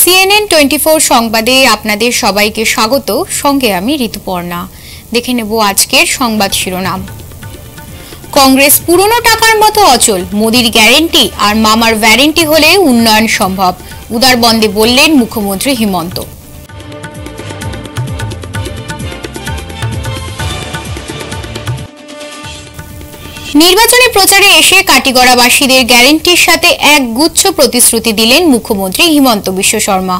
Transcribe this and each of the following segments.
CNN 24 সংবাদে আপনাদের সবাইকে স্বাগত। সঙ্গে আমি ঋতুপর্ণা। দেখে নেব আজকের সংবাদ শিরোনাম। কংগ্রেস পুরনো টাকার মতো অচল, মোদির গ্যারান্টি আর মামার ওয়ারেন্টি হলে উন্নয়ন সম্ভব, উদারবন্দে বললেন মুখ্যমন্ত্রী হিমন্ত। নির্বাচনী প্রচারে এসে কাটিগড়াবাসীদের গ্যারান্টির সাথে এক গুচ্ছ প্রতিশ্রুতি দিলেন মুখ্যমন্ত্রী হিমন্ত বিশ্ব শর্মা।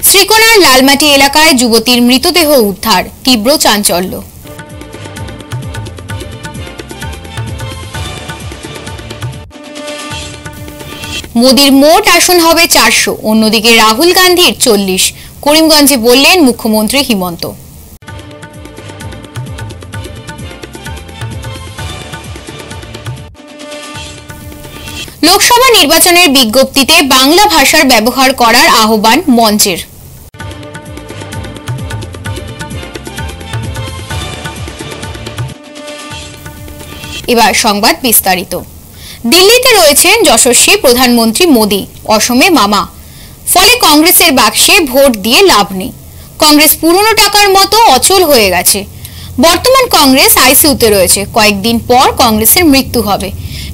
শ্রীকোনার লালমাটি এলাকায় যুবতীর মৃতদেহ উদ্ধার, তীব্র চাঞ্চল্য। মোদির মোট আসন হবে 400, অন্যদিকে রাহুল গান্ধীর 40, করিমগঞ্জে বললেন মুখ্যমন্ত্রী হিমন্ত। লোকসভা নির্বাচনের বিজ্ঞপ্তিতে বাংলা ভাষার ব্যবহার করার আহ্বান মঞ্চের। এবার সংবাদ বিস্তারিত। দিল্লিতে রয়েছেন যশস্বী প্রধানমন্ত্রী মোদি, অসমে মামা। ফলে কংগ্রেসের বাক্সে ভোট দিয়ে লাভ নেই। কংগ্রেস পুরনো টাকার মতো অচল হয়ে গেছে। বর্তমান কংগ্রেস আইসিইউতে রয়েছে। কয়েকদিন পর কংগ্রেসের মৃত্যু হবে।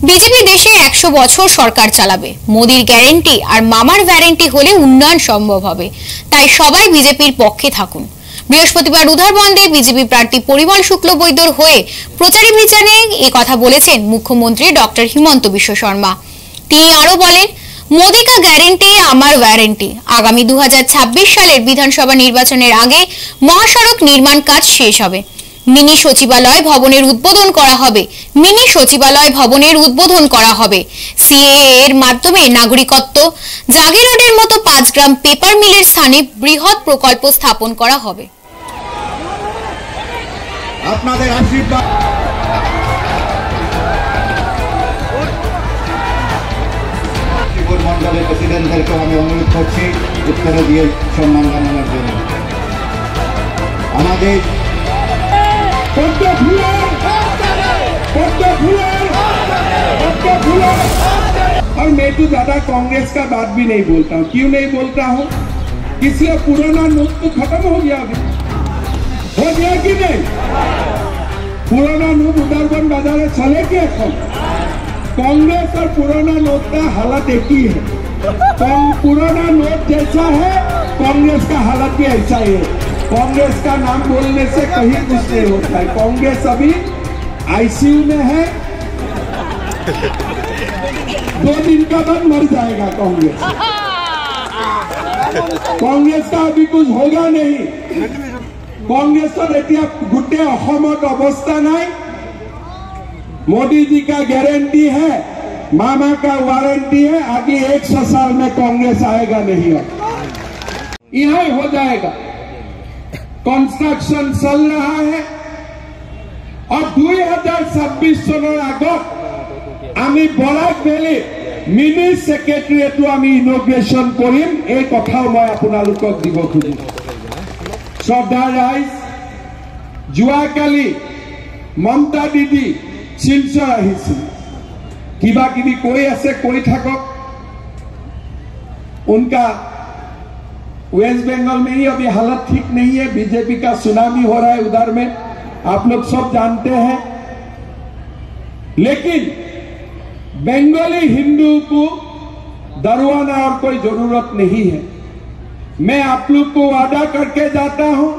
বিজেপি দেশে 100 বছর সরকার চালাবে। মোদির গ্যারান্টি আর মামার ওয়ারেন্টি হলে উন্নয়ন সম্ভব হবে। তাই সবাই বিজেপির পক্ষে থাকুন। বৃহস্পতিবার উদারবন্দে বিজেপি প্রার্থী পরিমল শুক্লবৈদ্যর হয়ে প্রচারাভিযানে এ কথা বলেছেন মুখ্যমন্ত্রী ডক্টর হিমন্ত বিশ্ব শর্মা। তিনি আরো বলেন, মোদি কা গ্যারেন্টি আমার ওয়ারেন্টি। আগামী 2026 সালের বিধানসভা নির্বাচনের আগে মহাসড়ক নির্মাণ কাজ শেষ হবে। মিনি সচিবালয় ভবনের উদ্বোধন করা হবে। সিএএ এর মাধ্যমে নাগরিকত্ব, জাগিরোডের মতো 5 গ্রাম পেপার মিলের স্থানে বৃহৎ প্রকল্প স্থাপন করা হবে। আপনাদের আশীর্বাদ মন্ডলের প্রেসিডেন্টদেরকে আমি অনুরোধ করছি উত্তরে দিয়ে সম্মান জানানোর জন্য। আমাদের और मैं तो ज्यादा कांग्रेस का बात भी नहीं बोलता हूँ। क्यों नहीं बोलता हूँ? किसी का पुराना नोट तो खत्म हो गया अभी, हो गया कि नहीं? पुराना नोट उदारबंद बाजारे चले कि এখন? कांग्रेस और पुराना नोट का हालत एक ही है। पुराना नोट जैसा है कांग्रेस का हालत भी ऐसा ही है। कांग्रेस का नाम बोलने से कहीं कुछ नहीं होता है। कांग्रेस अभी आईसीयू में है, 2 दिन का बाद मर जाएगा कांग्रेस। कांग्रेस का अभी कुछ होगा नहीं। कांग्रेस तो এতিয়া গোটে অসমত অবস্থা নাই। मोदी जी का गारंटी है, मामा का वारंटी है। आगे 100 साल में कांग्रेस आएगा नहीं, यहाँ हो जाएगा। कंस्ट्रक्शन चल रहा है और 2026 सनर आगत आमी बराक भैली मिनी सेक्रेटारिएटो आमी इनग्रेशन करिम। এই কথাও মই আপোনালোকক দিব খুজিম। শ্ৰদ্ধা ৰাইজ, যোৱাকালি মমতা দিদি শিলচৰ আহিছিল। কিবা কিবি কৈ আছে, কৈ থাকক। उनका वेस्ट बंगाल में ही अभी हालत ठीक नहीं है। बीजेपी का सुनामी हो रहा है उधर में, आप लोग सब जानते हैं। लेकिन बंगाली हिंदू को डरवाना और कोई जरूरत नहीं है। मैं आप लोग को वादा करके जाता हूं,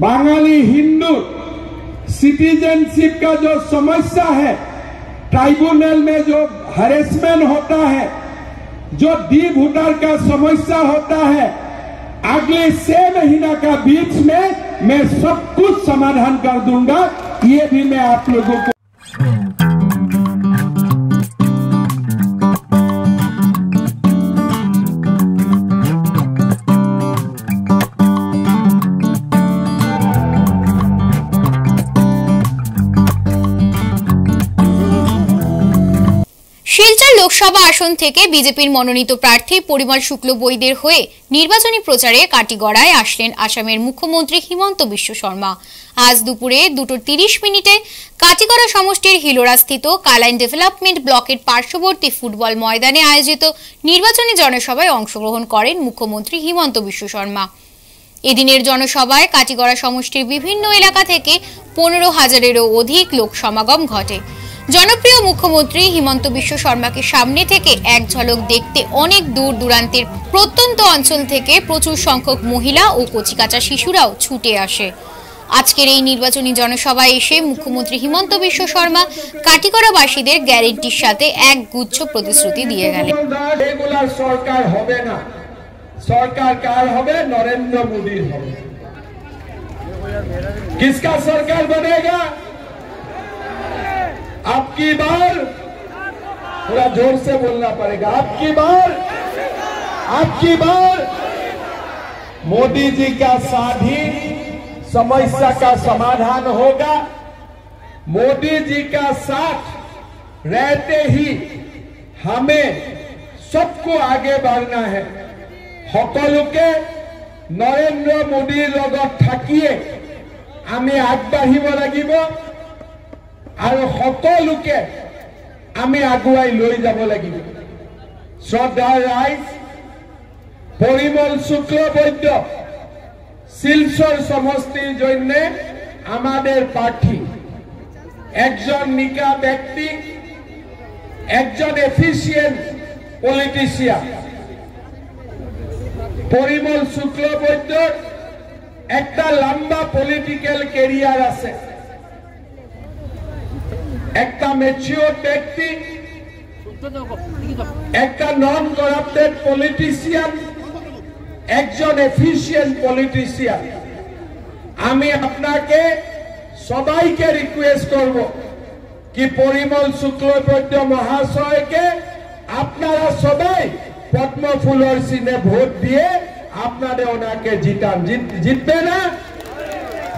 बंगाली हिंदू सिटीजनशिप का जो समस्या है, ट्राइब्यूनल में जो हैरेसमेंट होता है, जो डी वोटर का समस्या होता है, अगले 6 महीना का बीच में मैं सब कुछ समाधान कर दूंगा। ये भी मैं आप लोगों को শিলচর লোকসভা আসন থেকে বিজেপির মনোনীত প্রার্থী পরিমল শুক্লবৈদ্যের হয়ে নির্বাচনী প্রচারে কাটিগড়ায় আসলেন আসামের মুখ্যমন্ত্রী হিমন্ত বিশ্ব শর্মা। আজ দুপুরে 2:30 কাটিগড়া সমষ্টির হিলোরাস্থিত কালাইন ডেভেলপমেন্ট ব্লকের পার্শ্ববর্তী ফুটবল ময়দানে আয়োজিত নির্বাচনী জনসভায় অংশগ্রহণ করেন মুখ্যমন্ত্রী হিমন্ত বিশ্ব শর্মা। এদিনের জনসভায় কাটিগড়া সমষ্টির বিভিন্ন এলাকা থেকে 15,000-এরও অধিক লোক সমাগম ঘটে। জনপ্রিয় মুখ্যমন্ত্রী হিমন্ত বিশ্ব শর্মাকে সামনে থেকে এক ঝলক দেখতে অনেক দূর দূরান্তের প্রত্যন্ত অঞ্চল থেকে প্রচুর সংখ্যক মহিলা ও কচিকাঁচা শিশুরাও ছুটে আসে। আজকের এই নির্বাচনী জনসভায় এসে মুখ্যমন্ত্রী হিমন্ত বিশ্ব শর্মা কাটিগড়াবাসীদের গ্যারেন্টির সাথে এক গুচ্ছ প্রতিশ্রুতি দিয়ে গেলেন। সরকার হবে না, সরকার কার হবে? নরেন্দ্র মোদীর হবে। किसका सरकार बनेगा? आपकी बार, थोड़ा जोर से बोलना पड़ेगा, आपकी बार मोदी जी का साथ ही समस्या का समाधान होगा। मोदी जी का साथ रहते ही हमें सबको आगे बढ़ना है। সকলোকে নরেন্দ্র মোদীৰ লগত থাকিয়ে আমি আগবাঢ়িব লাগিব আৰু সকলোকে আমি আগুৱাই লৈ যাব লাগিব। শ্ৰদ্ধাৰ ৰাইজ, পৰিমল শুক্লবৈদ্য শিলচর সমষ্টির জন্য আমাদের প্রার্থী, একজন নিকা ব্যক্তি, একজন এফিসিয়েন্ট পলিটিশিয়ান। परिमल शुक्लबैद्যর একটা লম্বা পলিটিক্যাল ক্যারিয়ার আছে, একটা ম্যাচিউর ব্যক্তি, একটা নন করাপ্টেড পলিটিশিয়ান, একজন এফিশিয়েন্ট পলিটিশিয়ান। আমি আপনাকে সবাইকে রিকোয়েস্ট করব কি পরিমল শুক্লবৈদ্য মহাশয়কে আপনারা সবাই পদ্ম ফুলের চিহ্নে ভোট দিয়ে আপনাদের ওনাকে জিতান। জিতবে না?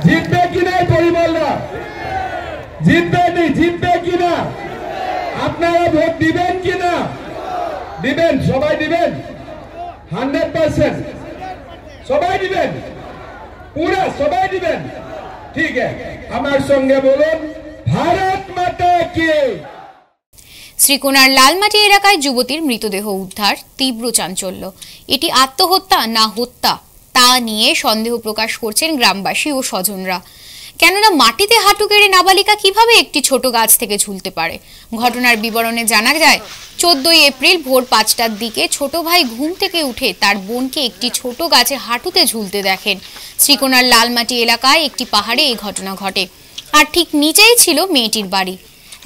জিতবে কিনা পরিমলরা? জিতবে কিনা? আপনারা ভোট দিবেন কিনা? দিবেন? সবাই দিবেন? 100% সবাই দিবেন? পুরা সবাই দিবেন? ঠিক আছে, আমার সঙ্গে বলুন, ভারত মাতা কি। শ্রীকোনার লালমাটি এলাকায় যুবতীর মৃতদেহ উদ্ধার, তীব্র চাঞ্চল্য। এটি আত্মহত্যা না হত্যা তা নিয়ে সন্দেহ প্রকাশ করছেন গ্রামবাসী ও স্বজনরা। কেননা মাটিতে হাঁটু গেড়ে নাবালিকা কিভাবে একটি ছোট গাছ থেকে ঝুলতে পারে? ঘটনার বিবরণে জানা যায় 14 এপ্রিল ভোর 5টার দিকে ছোট ভাই ঘুম থেকে উঠে তার বোনকে একটি ছোট গাছে হাঁটুতে ঝুলতে দেখেন। শ্রীকোনার লালমাটি এলাকায় একটি পাহাড়ে এই ঘটনা ঘটে, আর ঠিক নিচেই ছিল মেয়েটির বাড়ি।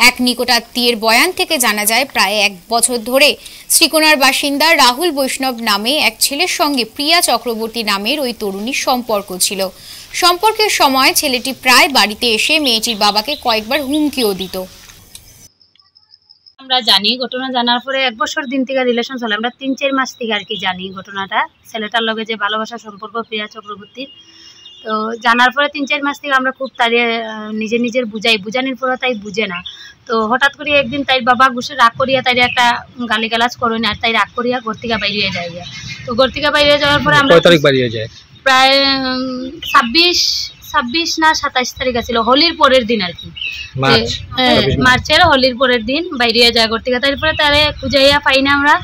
এক নিকটাত্মীয়ের বয়ান থেকে জানা যায় প্রায় 1 বছর ধরে শ্রীকোনার বাসিন্দা রাহুল বৈষ্ণব নামে এক ছেলের সঙ্গে প্রিয়া চক্রবর্তী নামের ওই তরুণীর সম্পর্ক ছিল। সম্পর্কের সময় ছেলেটি প্রায় বাড়িতে এসে মেয়েটির বাবাকে কয়েকবার হুমকিও দিত। আমরা জানি, ঘটনা জানার পরে 1 বছর দিন থেকে রিলেশন চলে। আমরা 3-4 মাস থেকে আর কি জানি ঘটনাটা, ছেলেটার লগে যে ভালোবাসা সম্পর্ক প্রিয়া চক্রবর্তীর। তো জানার পরে 3-4 মাস থেকে আমরা খুব তারে নিজের বুঝানোর পরে তাই বুঝে না। তো হঠাৎ করে একদিন তাই বাবা গুছে রাগ করিয়া তাই একটা গালিগালাজ করেন, আর তাই রাগ করিয়া ঘর থেকে বাইরে যায়। তো ঘর থেকে বাইরে যাওয়ার পরে আমরা প্রায় 26 না 27 তারিখ আছিল, হোলির পরের দিন আর কি, মার্চের হোলির পরের দিন বাইরে যায় ঘর থেকে। তারপরে তারে খুঁজাইয়া পাই না আমরা।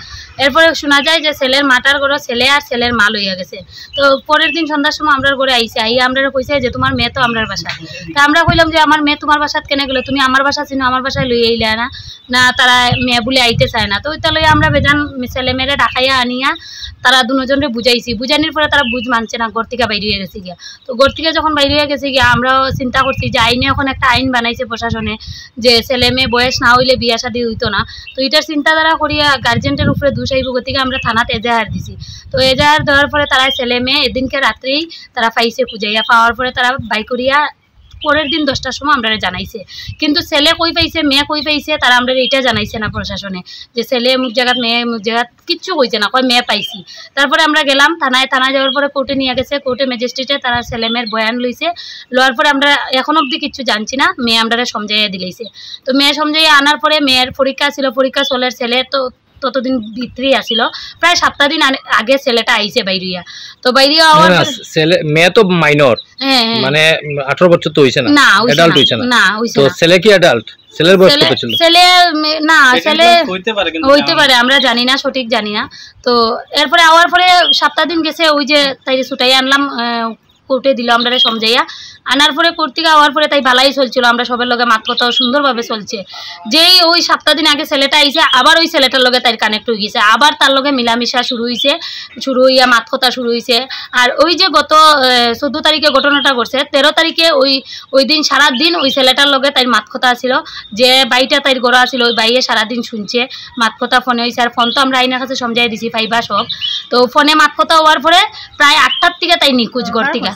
এরপরে শোনা যায় যে ছেলের মাটার ঘরে ছেলে আর ছেলের মা লইয়া গেছে। তো পরের দিন সন্ধ্যার সময় আমরা ঘরে আইসে, আইয়া আমরা কইছে যে তোমার মেয়ে তো আমরার বাসা। তা আমরা কইলাম যে আমার মেয়ে তোমার বাসাত কেন গেলো? তুমি আমার বাসা চিনো, আমার বাসায় লইয়া আইলা না? না, তারা মেয়ে বলে আইতে চায় না। তো ওইটা লইয়া আমরা বেজান ছেলে মেয়েরা ডাকাইয়া আনিয়া তারা দুজনরে বুঝাইছি। বুঝানির পরে তারা বুঝ মানছে না, ঘর থেকে বাইরে হয়ে গেছে গিয়া। তো ঘর থেকে যখন বাইরে হয়ে গেছে গিয়া আমরাও চিন্তা করছি যে আইনে এখন একটা আইন বানাইছে প্রশাসনে যে ছেলে মেয়ে বয়স না হইলে বিয়া শাদী হইতো না। তো এটার চিন্তাধারা করিয়া গার্জেন্টের উপরে দোষ আইব, গতিকে আমরা থানাতে এজাহার দিছি। তো এজাহার দেওয়ার পরে তারা ছেলে মেয়ে এদিনকে রাত্রেই তারা পাইছে, খুঁজাইয়া পাওয়ার পরে তারা বাই করিয়া পরের দিন 10টার সময় আমরা জানাইছে। কিন্তু ছেলে কই পাইছে মেয়ে কই পাইছে তারা আমরা এটা জানাইছে না প্রশাসনে, যে ছেলে মুখ জায়গাত মেয়ে মুখ জায়গাত কিচ্ছু কইছে না, কয় মেয়ে পাইছি। তারপরে আমরা গেলাম থানায় যাওয়ার পরে কোর্টে নিয়ে গেছে। কোর্টে ম্যাজিস্ট্রেটে তারা ছেলে মেয়ের বয়ান লইছে। লওয়ার পরে আমরা এখন অবধি কিচ্ছু জানছি না, মেয়ে আমরা সমঝাইয়া দিলাইছে। তো মেয়ে সমঝাইয়া আনার পরে মেয়ের পরীক্ষা ছিল, পরীক্ষা চলে, ছেলে তো ততদিন ভিতরেই আসিল প্রায় 7 দিন আগে ছেলেটা আইছে বাইরিয়া তো বাইরিয়া হওয়ার ছেলে মেয়ে তো মাইনর মানে 18 বছর তো হইছে না অ্যাডাল্ট হইছে না তো ছেলে কি অ্যাডাল্ট ছেলের বয়স কত ছিল ছেলে না ছেলে হইতে পারে আমরা জানি না সঠিক জানি না তো এরপরে আওয়ার পরে 7 দিন গেছে ওই যে তাই ছুটাই আনলাম কোর্টে দিল আমরা সমঝাইয়া আনার পরে কোর্ট থেকে আওয়ার পরে তাই ভালাই চলছিল আমরা সবার লগে মাত কথাও সুন্দরভাবে চলছে যেই ওই 7 দিন আগে ছেলেটা আইছে আবার ওই ছেলেটার লগে তাই কানেক্ট হয়ে গেছে আবার তার লগে মিলামিশা শুরু হইয়া মাত কথা শুরু হয়েছে আর ওই যে গত 14 তারিখে ঘটনাটা ঘটছে 13 তারিখে ওই দিন সারাদিন ওই ছেলেটার লগে তাই মাত কথা ছিল যে বাইটা তাই গড়া ছিল ওই বাইয়ে সারাদিন শুনছে মাত কথা ফোনে হয়েছে আর ফোন তো আমরা আইনার কাছে সমঝাই দিছি পাইবা সব তো ফোনে মাত কথা হওয়ার পরে প্রায় 8টার থেকে তাই নিখোঁজ ঘর থেকে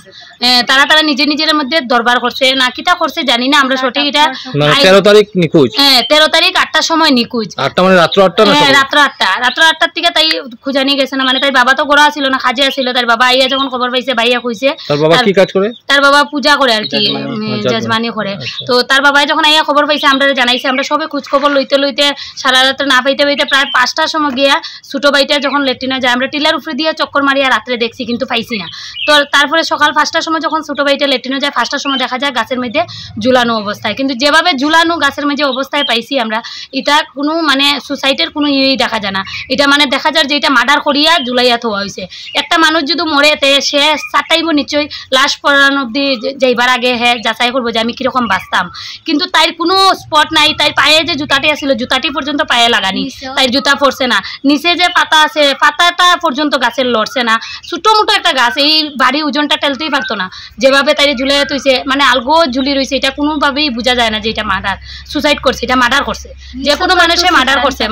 তারা নিজের মধ্যে দরবার করছে না কিটা করছে জানি না আমরা সঠিক এটা 13 তারিখ নিখোঁজ 13 তারিখ 8টার সময় নিখোঁজ 8টা মানে রাত্র 8টা না রাত্র 8টার থেকে তাই খুঁজানি গেছে না মানে তাই বাবা তো গোড়া ছিল না খাজে ছিল তার বাবা আইয়া যখন খবর পাইছে ভাইয়া কইছে তার বাবা কি কাজ করে তার বাবা পূজা করে আর কি জজমানি করে তো তার বাবা যখন আইয়া খবর পাইছে আমরা জানাইছি আমরা সবে খোঁজ খবর লইতে সারা রাত না পাইতে প্রায় 5টার সময় গিয়া ছোট ভাইটা যখন লেট্রিনে যায় আমরা টিলার উপরে দিয়ে চক্কর মারিয়া রাত্রে দেখছি কিন্তু পাইছি না তো তারপরে সকাল 5টার সময় যখন ছোট ভাইটা লেট্রিনে যায় 5টার সময় দেখা যায় গাছের মধ্যে ঝুলানো অবস্থায় কিন্তু যেভাবে ঝুলানো গাছের মধ্যে অবস্থায় পাইছি আমরা এটা কোনো মানে সুসাইডের কোনো ইয়েই দেখা যায় না এটা মানে দেখা যায় যে এটা মার্ডার করিয়া ঝুলাইয়া থোয়া হয়েছে একটা মানুষ যদি মরে সে চাটাইব নিশ্চয়ই লাশ পড়ানো অব্দি যাইবার আগে হ্যাঁ যাচাই করবো যে আমি কিরকম বাঁচতাম কিন্তু তাই কোনো স্পট নাই তাই পায়ে যে জুতাটি আসছিল জুতাটি পর্যন্ত পায়ে লাগানি তাই জুতা পড়ছে না নিচে যে পাতা আছে পাতাটা পর্যন্ত গাছের লড়ছে না ছোটো মোটো একটা গাছ এই বাড়ি ওজনটা টেলতেই পারতো না যেভাবে তাই ঝুলে তুইছে মানে আলগো ঝুলি রয়েছে এটা কোনোভাবেই বোঝা যায় না যে এটা মার্ডার সুসাইড করছে এটা মার্ডার করছে যে কোনো মানুষে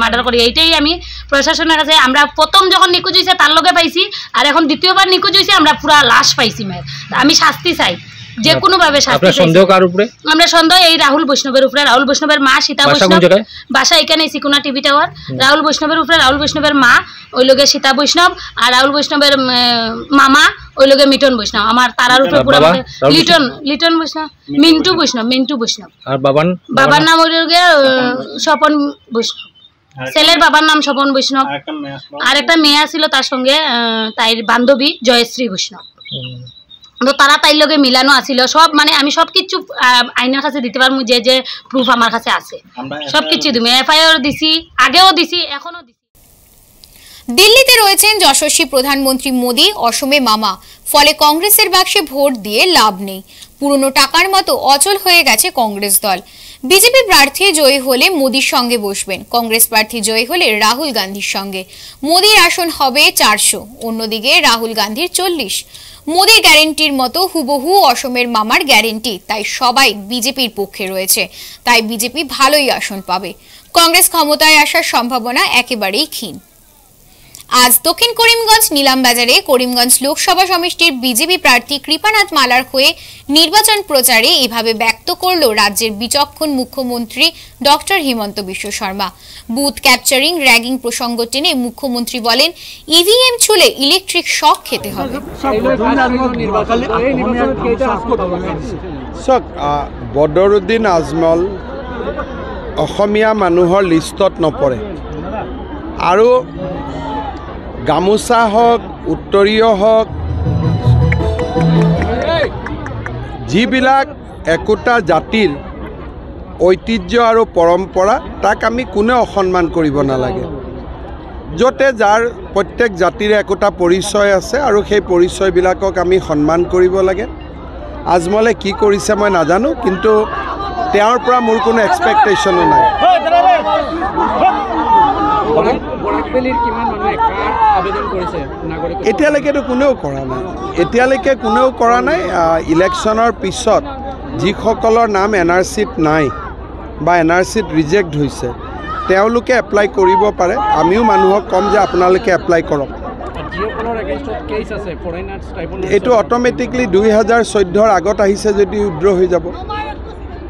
মার্ডার করে এইটাই আমি প্রশাসনের কাছে আমরা প্রথম যখন নিখোঁজ হয়েছে তার লগে পাইছি আর এখন দ্বিতীয়বার নিখোঁজ হয়েছে আমরা পুরা লাশ পাইছি মেয়ের আমি শাস্তি চাই যে কোনো ভাবে শাস্তি সন্দেহ কার উপরে আমরা সন্দেহ এই রাহুল বৈষ্ণবের উপরে রাহুল বৈষ্ণবের মা সীতা বৈষ্ণব বাসা এখানে সিকুনা টিভি টাওয়ার রাহুল বৈষ্ণবের উপরে রাহুল বৈষ্ণবের মা ওই লোকে সীতা বৈষ্ণব আর রাহুল বৈষ্ণবের মামা ওই লোকে মিটন বৈষ্ণব আমার তারার উপরে পুরো লিটন বৈষ্ণব মিন্টু বৈষ্ণব আর বাবার নাম ওই লোকে স্বপন বৈষ্ণব ছেলের বাবার নাম স্বপন বৈষ্ণব আর একটা মেয়ে ছিল তার সঙ্গে তাই বান্ধবী জয়শ্রী বৈষ্ণব তো তারা তাই লগে মিলানো আছিল সব মানে আমি সবকিছু আইনের কাছে দিতে পারবো যে প্রুফ আমার কাছে আছে সবকিছু দিই এফআইআর দিছি আগেও দিছি এখনো দিছি দিল্লিতে রয়েছেন যশস্বী প্রধানমন্ত্রী মোদী অসমে মামা ফলে কংগ্রেসের বাক্সে ভোট দিয়ে লাভ নেই পুরনো টাকার মতো অচল হয়ে গেছে কংগ্রেস দল বিজেপি প্রার্থী জয়ী হলে মোদীর সঙ্গে বসবেন কংগ্রেস প্রার্থী জয়ী হলে রাহুল গান্ধীর সঙ্গে মোদীর আসন হবে 400 অন্যদিকে রাহুল গান্ধীর 40 মোদীর গ্যারেন্টির মতো হুবহু অসমের মামার গ্যারেন্টি তাই সবাই বিজেপির পক্ষে রয়েছে তাই বিজেপি ভালোই আসন পাবে কংগ্রেস ক্ষমতায় আসার সম্ভাবনা একেবারেই ক্ষীণ আজ দক্ষিণ করিমগঞ্জ নিলামবাজারে করিমগঞ্জ লোকসভা সমষ্টির বিজেপি প্রার্থী কৃপানাথ মালার হয়ে নির্বাচন প্রচারে এভাবে ব্যক্ত করল রাজ্যের বিচক্ষণ মুখ্যমন্ত্রী doctor Himanta Biswa Sarma booth capturing ragging প্রসঙ্গ টেনে মুখ্যমন্ত্রী বলেন ইভিএম ছুলে ইলেকট্রিক শক খেতে হবে বদৰুদ্দিন আজমল অসমীয়া মানুহৰ লিষ্টত নপৰে আৰু গামোচা হওক উত্তৰীয় হওক যিবিলাক একোটা জাতিৰ ঐতিহ্য আৰু পৰম্পৰা তাক আমি কোনেও অসন্মান কৰিব নালাগে য'তে যাৰ প্ৰত্যেক জাতিৰে একোটা পৰিচয় আছে আৰু সেই পৰিচয়বিলাকক আমি সন্মান কৰিব লাগে আজমলে কি কৰিছে মই নাজানো কিন্তু তেওঁৰ পৰা মোৰ কোনো এক্সপেক্টেশ্যনো নাই এতিয়ালৈকেতো কোনেও কৰা নাই ইলেকশ্যনৰ পিছত যিসকলৰ নাম এনআৰচিত নাই বা এনআৰচিত ৰিজেক্ট হৈছে তেওঁলোকে এপ্লাই কৰিব পাৰে আমিও মানুহক কম যে আপোনালোকে এপ্লাই কৰক এইটো অটোমেটিকলি 2014 আগত আহিছে যদি উদ্ৰ হৈ যাব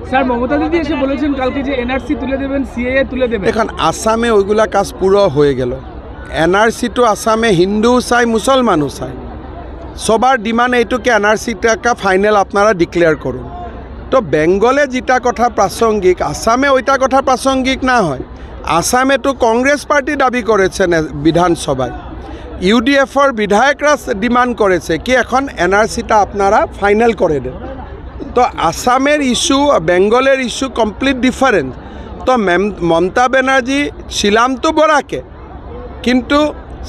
স্যার মমতা দিদি এসে বলেছেন কালকে যে এনআরসি তুলে দেবেন সিএএ তুলে দেবেন এখন আসামে ওইগুলা কাজ পুরো হয়ে গেল এনআরসি তো আসামে হিন্দু চাই মুসলমানও চাই সবার ডিমান্ড এইটুকে এনআরসিটা ফাইনাল আপনারা ডিক্লেয়ার করুন তো বেঙ্গলে যেটা কথা প্রাসঙ্গিক আসামে ওইটা কথা প্রাসঙ্গিক না হয় আসামে তো কংগ্রেস পার্টি দাবি করেছে বিধানসভায়, ইউডিএফর বিধায়করা ডিমান্ড করেছে কি এখন এনআরসিটা আপনারা ফাইনাল করে দেন। তো আসামের ইস্যু বেঙ্গলের ইস্যু কমপ্লিট ডিফারেন্ট। তো মমতা ব্যানার্জি ছিলাম তো বরাকে, কিন্তু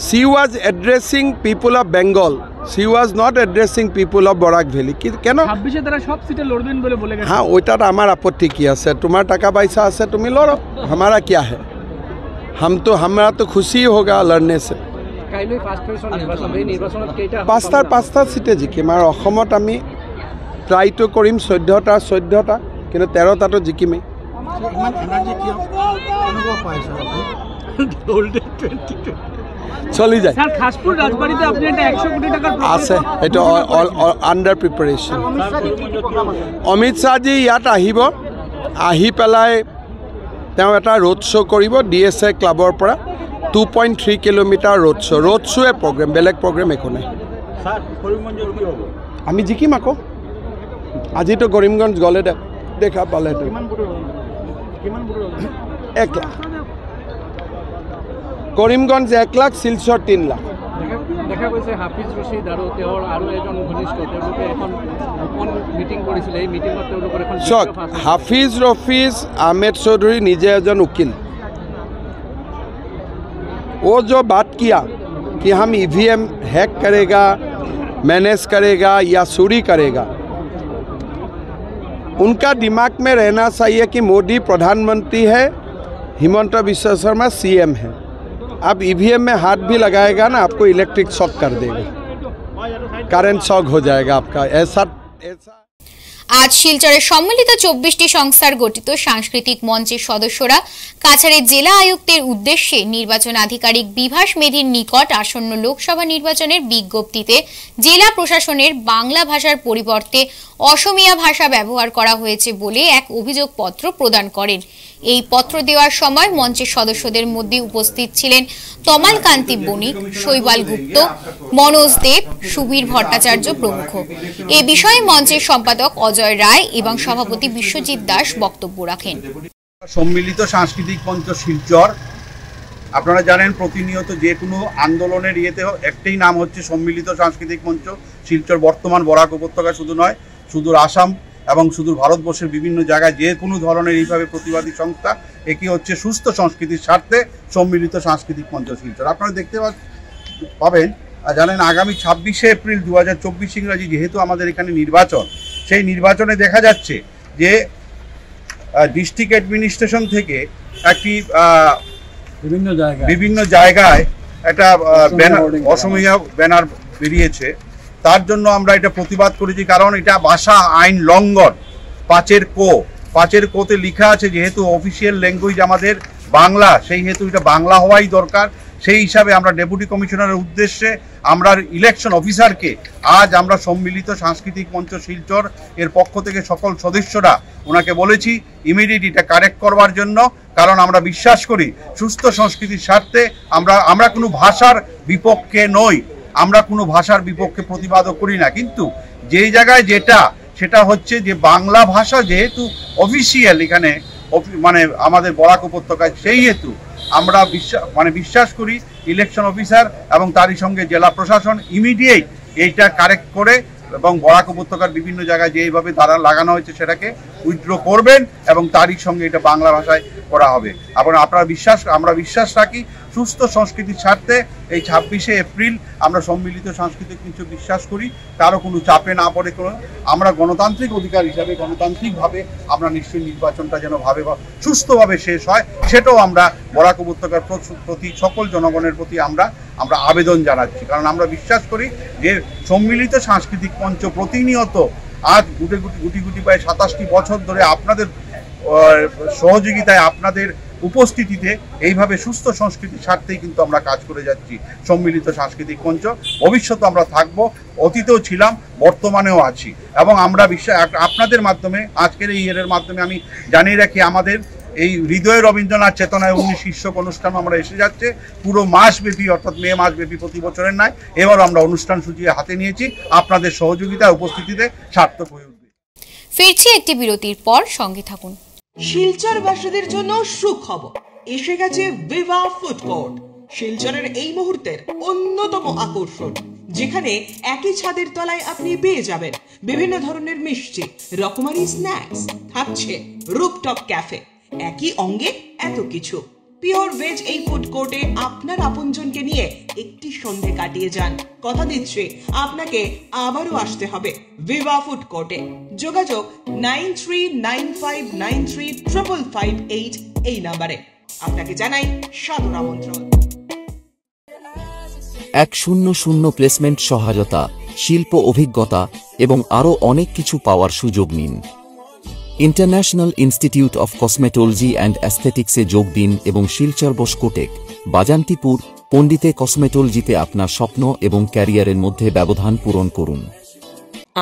she was addressing people of Bengal, she was not addressing people of Barak Valley। কেন 26 তারা সব সিটে লড়বেন বলে বলে গেছে। হ্যাঁ, ওইটার আমার আপত্তি কি আছে? তোমার টাকা পয়সা আছে, তুমি লড়ো, हमारा क्या है? हमरा तो खुशी होगा लड़ने से। পাঁচটা সিটে জিকিম আৰু অসমত আমি ট্ৰাইটো কৰিম 14টা, কিন্তু 13টাতো জিকিমেই। চলি যায় স্যার, খাসপুর রাজবাড়িতে আপনি একটা 100 কোটি টাকার আছে, এটা আন্ডাৰ প্ৰিপাৰেশ্যন। অমিত শ্বাহজি ইয়াত আহিব, আহি পেলাই তেওঁ এটা ৰোড শ্ব' কৰিব DSA ক্লাবৰ পৰা 2.3 কিলোমিটাৰ ৰোড শ্ব'য়ে প্ৰগ্ৰেম, বেলেগ প্ৰগ্ৰেম একো নাই। আমি জিকিম আকৌ। আজিতো কৰিমগঞ্জ গ'লে দেখা পালে 1 লাখ, কৰিমগঞ্জ 1 লাখ, শিলচৰ 3 লাখ। দেখা গৈছে হাফিজ ৰছিদ আৰু তেওঁৰ আৰু এজন ঘনিষ্ঠ তেওঁলোকে এখন ওপন মিটিং কৰিছিল। এই মিটিঙত তেওঁলোকৰ এখন চক হাফিজ ৰফিজ আহমেদ চৌধুৰী নিজে এজন উকিল। वो जो बात किया कि हम EVM हैक करेगा, मैनेज करेगा या चोरी करेगा, उनका दिमाग में रहना चाहिए कि मोदी प्रधानमंत्री है, हिमंत बिश्व शर्मा CM है। अब EVM में हाथ भी लगाएगा ना, आपको इलेक्ट्रिक शॉक कर देगा, करंट शॉक हो जाएगा आपका। ऐसा আজ শিলচরে সম্মিলিত 24টি সংস্থার গঠিত সাংস্কৃতিক মঞ্চের সদস্যরা কাছাড়ের জেলা আয়ুক্তের উদ্দেশ্যে নির্বাচন আধিকারিক বিভাস মেধির নিকট আসন্ন লোকসভা নির্বাচনের বিজ্ঞপ্তিতে জেলা প্রশাসনের বাংলা ভাষার পরিবর্তে অসমীয়া ভাষা ব্যবহার করা হয়েছে বলে এক অভিযোগপত্র প্রদান করেন। এই পত্র দেওয়ার সময় মঞ্চের সদস্যদের মধ্যে উপস্থিত ছিলেন তমাল কান্তি বণিক, শৈবাল গুপ্ত, মনোজ দেব, সুবীর ভট্টাচার্য প্রমুখ। এ বিষয়ে মঞ্চের সম্পাদক অজয় রায় এবং সভাপতি বিশ্বজিৎ দাস বক্তব্য রাখেন। সম্মিলিত সাংস্কৃতিক মঞ্চ শিলচর, আপনারা জানেন প্রতিনিয়ত যে কোনো আন্দোলনের ইয়েতে একটাই নাম হচ্ছে সম্মিলিত সাংস্কৃতিক মঞ্চ শিলচর। বর্তমান বরাক উপত্যকা শুধু নয়, সুদূর আসাম এবং সুদূর ভারতবর্ষের বিভিন্ন জায়গায় যে কোনো ধরনের এইভাবে প্রতিবাদী সংস্থা, একই হচ্ছে সুস্থ সংস্কৃতির স্বার্থে সম্মিলিত সাংস্কৃতিক মঞ্চ শিলচর। আপনারা দেখতে পাবেন, জানেন আগামী 26শে এপ্রিল 2024 ইংরাজি যেহেতু আমাদের এখানে নির্বাচন, সেই নির্বাচনে দেখা যাচ্ছে যে ডিস্ট্রিক্ট অ্যাডমিনিস্ট্রেশন থেকে একটি বিভিন্ন জায়গায় একটা অসমীয়া ব্যানার বেরিয়েছে। তার জন্য আমরা এটা প্রতিবাদ করেছি, কারণ এটা ভাষা আইন লঙ্ঘন। 5 কোতে লেখা আছে যেহেতু অফিসিয়াল ল্যাঙ্গুয়েজ আমাদের বাংলা, সেই হেতু এটা বাংলা হওয়াই দরকার। সেই হিসাবে আমরা ডেপুটি কমিশনারের উদ্দেশ্যে আমরা ইলেকশন অফিসারকে আজ আমরা সম্মিলিত সাংস্কৃতিক মঞ্চ শিলচর এর পক্ষ থেকে সকল সদস্যরা ওনাকে বলেছি ইমিডিয়েট এটা কারেক্ট করবার জন্য, কারণ আমরা বিশ্বাস করি সুস্থ সংস্কৃতির স্বার্থে আমরা কোনো ভাষার বিপক্ষে নই, আমরা কোনো ভাষার বিপক্ষে প্রতিবাদও করি না। কিন্তু যেই জায়গায় সেটা হচ্ছে যে বাংলা ভাষা যেহেতু অফিসিয়াল এখানে মানে আমাদের বরাক উপত্যকায়, সেই হেতু আমরা বিশ্বাস করি ইলেকশন অফিসার এবং তারই সঙ্গে জেলা প্রশাসন ইমিডিয়েট এইটা কারেক্ট করে এবং বরাক উপত্যকার বিভিন্ন জায়গায় যেইভাবে ধারা লাগানো হয়েছে সেটাকে উইথড্র করবেন এবং তারই সঙ্গে এটা বাংলা ভাষায় করা হবে। আমরা বিশ্বাস রাখি সুস্থ সংস্কৃতির স্বার্থে এই 26শে এপ্রিল আমরা সম্মিলিত সাংস্কৃতিক মঞ্চ বিশ্বাস করি কারো কোনো চাপে না পড়ে, আমরা গণতান্ত্রিক অধিকার হিসাবে গণতান্ত্রিকভাবে আমরা নিশ্চয়ই নির্বাচনটা যেন সুস্থভাবে শেষ হয়, সেটাও আমরা বরাক উপত্যকার প্রতি সকল জনগণের প্রতি আমরা আবেদন জানাচ্ছি। কারণ আমরা বিশ্বাস করি যে সম্মিলিত সাংস্কৃতিক মঞ্চ প্রতিনিয়ত আজ গুটি প্রায় 27টি বছর ধরে আপনাদের সহযোগিতায়, আপনাদের উপস্থিতিতে এইভাবে সুস্থ সংস্কৃতির স্বার্থেই কিন্তু আমরা কাজ করে যাচ্ছি। সম্মিলিত সাংস্কৃতিক মঞ্চ ভবিষ্যতে আমরা থাকব, অতীতেও ছিলাম, বর্তমানেও আছি এবং আমরা আপনাদের মাধ্যমে আজকের এই ইয়ের মাধ্যমে আমি জানিয়ে রাখি আমাদের এই হৃদয় রবীন্দ্রনাথ চেতনায় 19 শীর্ষক অনুষ্ঠান আমরা এসে যাচ্ছে পুরো মাসব্যাপী, অর্থাৎ মে মাসব্যাপী প্রতি বছরের নয়, এবারও আমরা অনুষ্ঠান সূচি হাতে নিয়েছি। আপনাদের সহযোগিতা উপস্থিতিতে সার্থক হয়ে উঠবে। ফিরছি একটি বিরতির পর, সঙ্গে থাকুন। শিলচরবাসীদের জন্য সুখবর, এসে গেছে ভিভা ফুড কোর্ট, শিলচরের এই মুহূর্তের অন্যতম আকর্ষণ, যেখানে একই ছাদের তলায় আপনি পেয়ে যাবেন বিভিন্ন ধরনের মিষ্টি, রকমারি স্ন্যাক্স, থাকছে রুপটপ ক্যাফে, একই অঙ্গে এত কিছু। পিওর ভেজ এই ফুড কোর্টে আপনার আপনজনকে নিয়ে একটি সন্ধে কাটিয়ে যান। কথা দিচ্ছি আপনাকে আবারও আসতে হবে ভিভা ফুড কোর্টে। যোগাযোগ 9395935558 এই নাম্বারে। আপনাকে জানাই সাদর আমন্ত্রণ। 100 প্লেসমেন্ট সহায়তা, শিল্প অভিজ্ঞতা এবং আরও অনেক কিছু পাওয়ার সুযোগ নিন। International institute of cosmetology and অ্যাস্থেটিক্সে যোগ দিন এবং শিলচর বসকোটেক, বাজান্তিপুর, পণ্ডিতে কসমেটোলজিতে আপনার স্বপ্ন এবং ক্যারিয়ারের মধ্যে ব্যবধান পূরণ করুন।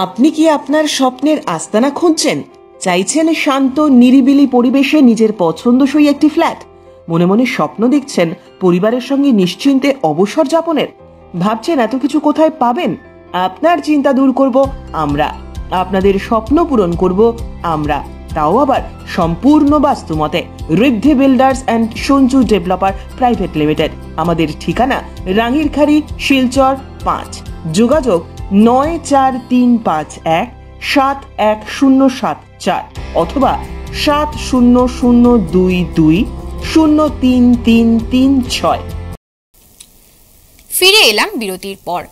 আপনি কি আপনার স্বপ্নের আস্তানা খুঁজছেন? চাইছেন শান্ত নিরিবিলি পরিবেশে নিজের পছন্দসই একটি ফ্ল্যাট? মনে মনে স্বপ্ন দেখছেন পরিবারের সঙ্গে নিশ্চিন্তে অবসর যাপনের? ভাবছেন এত কিছু কোথায় পাবেন? আপনার চিন্তা দূর করব আমরা, আপনাদের স্বপ্ন পূরণ করব আমরা, তাও আবার সম্পূর্ণ বাস্তুমতে। Riddhi builders and Sanju developer private limited. আমাদের ঠিকানা রাঙ্গিরখাড়ি, শিলচর 5। যোগাযোগ 9435171074 অথবা 7002203336। ফিরে এলাম বিরতির পর।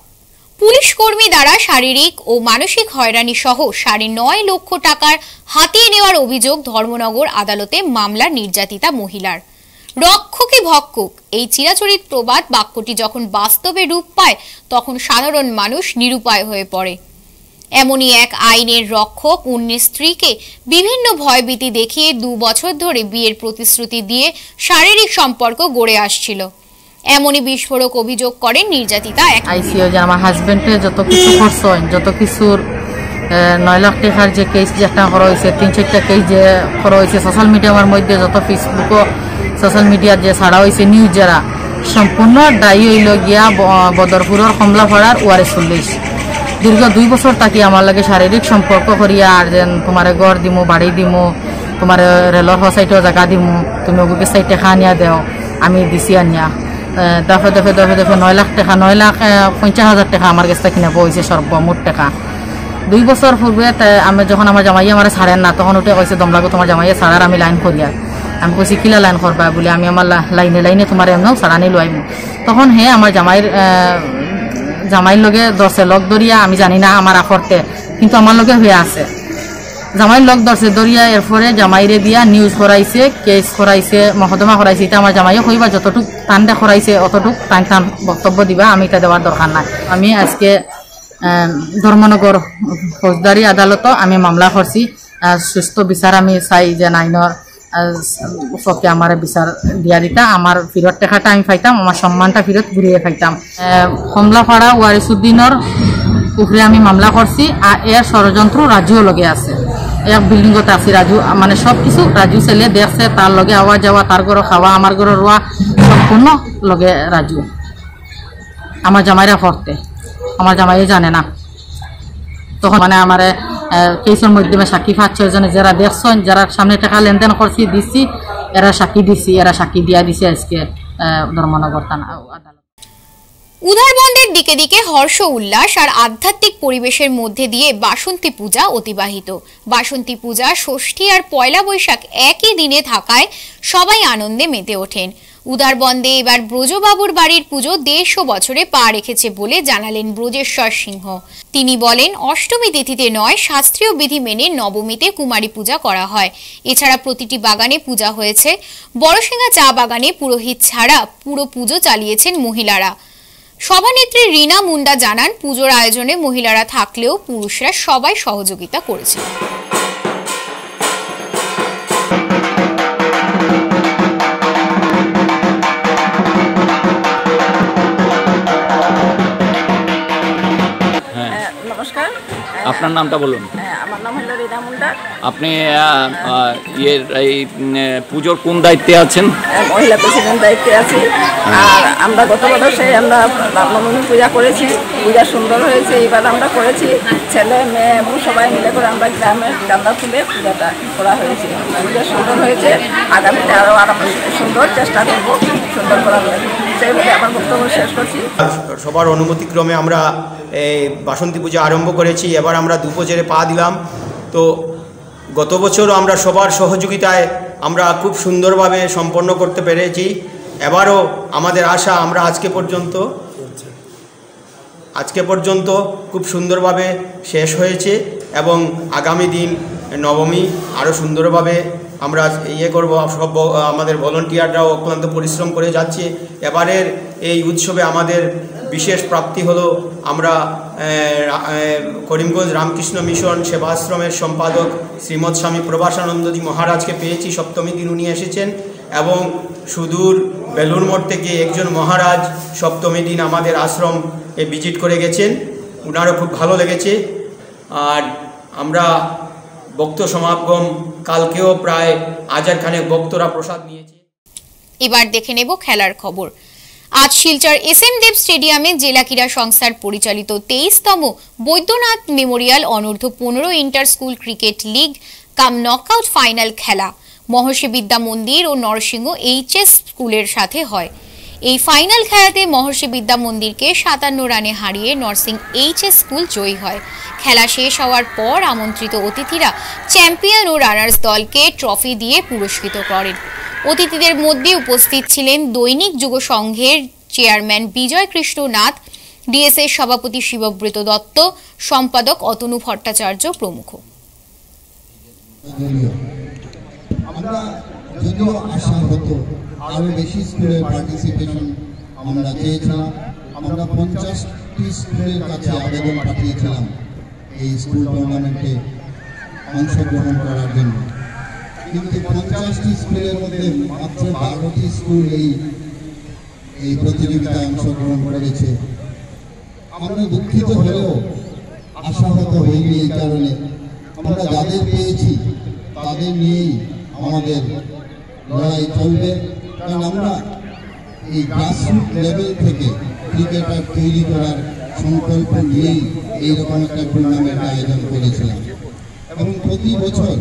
পুলিশ কর্মী দ্বারা শারীরিক ও মানসিক হয়রানি সহ 9.5 লক্ষ টাকার হাতিয়ে নেওয়ার অভিযোগ ধর্মনগর আদালতে মামলা নির্যাতিতা মহিলার। রক্ষকে ভক্ষক, এই চিরাচরিত প্রবাদ বাক্যটি যখন বাস্তবে রূপ পায় তখন সাধারণ মানুষ নিরুপায় হয়ে পড়ে। এমনই এক আইনের রক্ষক অন্যের স্ত্রীকে বিভিন্ন ভয়ভীতি দেখিয়ে 2 বছর ধরে বিয়ের প্রতিশ্রুতি দিয়ে শারীরিক সম্পর্ক গড়ে আসছিল। এমনই বিস্ফোরক অভিযোগ করেন নির্যাতিতা। আইসিও যে আমার হাজবেন্ডে যত কিছু করছেন, যত কিছুর 9 লাখ টাকার যে কেস যে একটা করা হয়েছে, 3-4টা কেস যে করা হয়েছে সোশ্যাল মিডিয়ার মধ্যে, যত ফেসবুক সোশ্যাল মিডিয়ার যে ছাড়া হয়েছে নিউজ, যারা সম্পূর্ণ দায়ী হইল গিয়া বদরপুরের কমলাপাড়ার ওয়ারেস। দীর্ঘ 2 বছর থাকি আমার লাগে শারীরিক সম্পর্ক করিয়া, আর যেন তোমার ঘর দিমু, বাড়ি দিমু, তোমার রেলর সাইডেও জায়গা দিমু, তুমি ওগুকে সাইড টাকা আনিয়া দেও, আমি দিছি আনিয়া। দফে 9 লাখ টাকা, 9,50,000 টাকা আমার কাছ থেকে কিনা পয়সা সর্বমোট টাকা। 2 বছর পূর্বে আমি যখন আমার জামাইয়া আমার ছাড়েন না, তখন উঠে কইছে দমলাগো তোমার জামাইয়া ছাড়ার আমি লাইন করিয়া। আমি কইছি কিলা লাইন করবা বলে, আমি আমার লাইনে তোমার এমনও ছাড়ানি লইব। তখন হে আমার জামাইর লগে দর্শে লগ দরিয়া, আমি জানি না আমার আফরতে, কিন্তু আমার লগে হয়ে আছে। জামাইর লগ দর্শে দরিয়া, এরপরে জামাইরে দিয়া নিউজ করাইছে, কেস করাইছে, মকদ্দমা করাইছে। এটা আমার জামাইও কইবা যতটুক টানটা করাইছে অতটুক টান বক্তব্য দিবা, আমি এটা দেওয়ার দরকার নাই। আমি আজকে ধর্মনগর ফৌজদারি আদালত আমি মামলা করছি। সুস্থ বিচার আমি চাই যে আইনের সবকে আমার বিচার দিয়া দিতা, আমার ফিরত টাকাটা আমি পাইতাম, আমার সম্মানটা ফিরত ঘুরিয়ে পাইতাম। কমলাপাড়া ওয়ারিসুদ্দিনের উপরে আমি মামলা করছি, আর এর ষড়যন্ত্র রাজুও লগে আছে। এক বিল্ডিংতে আছে রাজু, মানে সব কিছু রাজু ছেলে দেখছে, তার লগে আওয়া যাওয়া, তার ঘরে খাওয়া, আমার ঘরে রোয়া, সম্পূর্ণ লগে রাজু। আমার জামাইরা পড়তে, আমার জামাইও জানে না। তখন মানে আমার কেসের মাধ্যমে সাক্ষী 5-6 জনে যারা দেখছেন, যারা সামনে টাকা লেনদেন করছি দিচ্ছি, এরা সাক্ষী দিচ্ছি, এরা সাক্ষী দিয়া দিছে আজকে ধর্মনগর থানা আদালত। উধারবন্দের দিকে দিকে হর্ষ উল্লাস আর আধ্যাত্মিক পরিবেশের মধ্যে দিয়ে বাসন্তী পূজা অতিবাহিত। বাসন্তী পূজা, ষষ্ঠী আর পয়লা বৈশাখ একই দিনে থাকায় সবাই আনন্দে মেতে ওঠেন। উধারবন্দে এবার ব্রজবাবুর বাড়ির পুজো 150 বছরে পা রেখেছে বলে জানালেন ব্রজেশ্বর সিংহ। তিনি বলেন, অষ্টমী তিথিতে নয়, শাস্ত্রীয় বিধি মেনে নবমীতে কুমারী পূজা করা হয়। এছাড়া প্রতিটি বাগানে পূজা হয়েছে। বড়সিংহা চা বাগানে পুরোহিত ছাড়া পুরো পুজো চালিয়েছেন মহিলারা। সভানেত্রী রিনা মুন্ডা জানান, পুজোর আয়োজনে মহিলারা থাকলেও পুরুষরা সবাই সহযোগিতা করেছেন। আপনার নামটা বলুন। আমার নাম হলো রিনা মুন্ডা। সরকার। আপনি এই পুজোর কোন দায়িত্বে আছেন? মহিলা প্রেসিডেন্ট দায়িত্বে আছি। আর আমরা গত বছরে আমরা রামনবমী পূজা করেছি, পূজা সুন্দর হয়েছে। এবার আমরা করেছি ছেলে মেয়ে এবং সবাই মিলে করে আমরা গ্রামের চাঁদা তুলে পূজাটা করা হয়েছে। পূজা সুন্দর হয়েছে, আগামীতে আরও সুন্দর চেষ্টা করব সুন্দর করার জন্য। সেই বলে আমার বক্তব্য শেষ করছি। সবার অনুমতিক্রমে আমরা এই বাসন্তী পূজা আরম্ভ করেছি। এবার আমরা দুপুজোরে পা দিলাম। তো গত বছরও আমরা সবার সহযোগিতায় আমরা খুব সুন্দরভাবে সম্পন্ন করতে পেরেছি। এবারও আমাদের আশা আমরা আজকে পর্যন্ত খুব সুন্দরভাবে শেষ হয়েছে এবং আগামী দিন নবমী আরও সুন্দরভাবে আমরা করব। সব আমাদের ভলান্টিয়াররাও অক্লান্ত পরিশ্রম করে যাচ্ছে। এবারের এই উৎসবে আমাদের বিশেষ প্রাপ্তি হলো আমরা করিমগঞ্জ রামকৃষ্ণ মিশন সেবাশ্রমের সম্পাদক শ্রীমৎ স্বামী প্রভাসানন্দজি মহারাজকে পেয়েছি। সপ্তমী দিন উনি এসেছেন এবং সুদূর বেলুর মঠ থেকে একজন মহারাজ সপ্তমী দিন আমাদের আশ্রমে ভিজিট করে গেছেন। ওনারও খুব ভালো লেগেছে। আর আমরা ভক্ত সমাগম কালকেও প্রায় 1000 খানেক ভক্তরা প্রসাদ নিয়েছে। এবার দেখে নেব খেলার খবর। আজ শিলচর এসএম দেব স্টেডিয়ামে জেলা ক্রীড়া সংস্থার পরিচালিত 23তম বৈদ্যনাথ মেমোরিয়াল অনূর্ধ্ব 15 ইন্টার স্কুল ক্রিকেট লিগ কাম নকআউট ফাইনাল খেলা মহর্ষি বিদ্যা মন্দির ও নরসিংহ এইচএস স্কুলের সাথে হয়। এই ফাইনাল খেলাতে মহর্ষি বিদ্যা মন্দিরকে 57 রানে হারিয়ে নরসিংহ এইচএস স্কুল জয়ী হয়। খেলা শেষ হওয়ার পর আমন্ত্রিত অতিথিরা চ্যাম্পিয়ন ও রানার্স দলকে ট্রফি দিয়ে পুরস্কৃত করেন। অতিথিদের মধ্যে উপস্থিত ছিলেন দৈনিক যুব সংঘের চেয়ারম্যান বিজয় কৃষ্ণ নাথ, ডিএসএর সভাপতি শিবব্রত দত্ত, সম্পাদক অতনু ভট্টাচার্য প্রমুখ। আমরা যদিও আশা হতো আরো বেশি স্কুলের পার্টিসিপেশন আমরা চেয়েছিলাম। আমরা 50টি স্কুলের কাছে আবেদন পাঠিয়েছিলাম এই স্কুল টুর্নামেন্টে অংশগ্রহণ করার জন্য, কিন্তু 50টি স্কুলের মধ্যে মাত্র 12টি স্কুল এই প্রতিযোগিতায় অংশগ্রহণ করেছে। আমরা দুঃখিত হলেও আশাহত হইনি। এই কারণে আমরা যাদের পেয়েছি তাদের নিয়েই আমাদের লড়াই চলবে, কারণ আমরা এই গ্রাসরুট লেভেল থেকে ক্রিকেটার তৈরি করার সংকল্প নিয়েই এইরকম একটা টুর্নামেন্ট আয়োজন করেছিলাম। এবং প্রতি বছর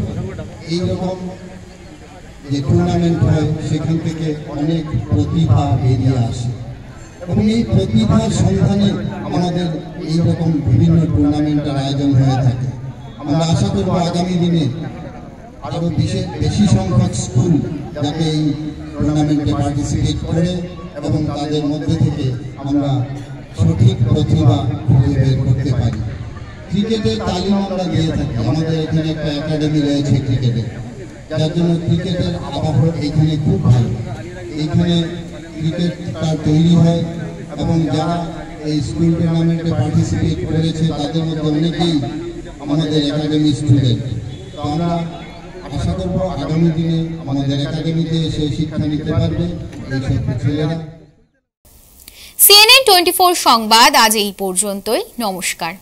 এইরকম যে টুর্নামেন্ট হয় সেখান থেকে অনেক প্রতিভা বেরিয়ে আসে এবং এই প্রতিভার সন্ধানে আমাদের এইরকম বিভিন্ন টুর্নামেন্টের আয়োজন হয়ে থাকে। আমরা আশা করব আগামী দিনে আরও বেশি সংখ্যক স্কুল যাতে এই টুর্নামেন্টে পার্টিসিপেট করে এবং তাদের মধ্যে থেকে আমরা সঠিক প্রতিভা খুঁজে বের করতে পারি। ক্রিকেটের তালিম আমরা দিয়ে থাকি। আমাদের এখানে একটা একাডেমি রয়েছে ক্রিকেটের, যার জন্য ক্রিকেটের আবহাওয়া এইখানে খুব ভালো। এইখানে ক্রিকেট তার তৈরি হয় এবং যারা এই স্কুল টুর্নামেন্টে পার্টিসিপেট করেছে তাদের মধ্যে অনেকেই আমাদের একাডেমি স্টুডেন্ট। তো আমরা আশা করব আগামী দিনে আমাদের একাডেমিতে এসে শিক্ষা নিতে পারবে এইসব ছেলেরা। CNN 24 সংবাদ আজ এই পর্যন্তই। নমস্কার।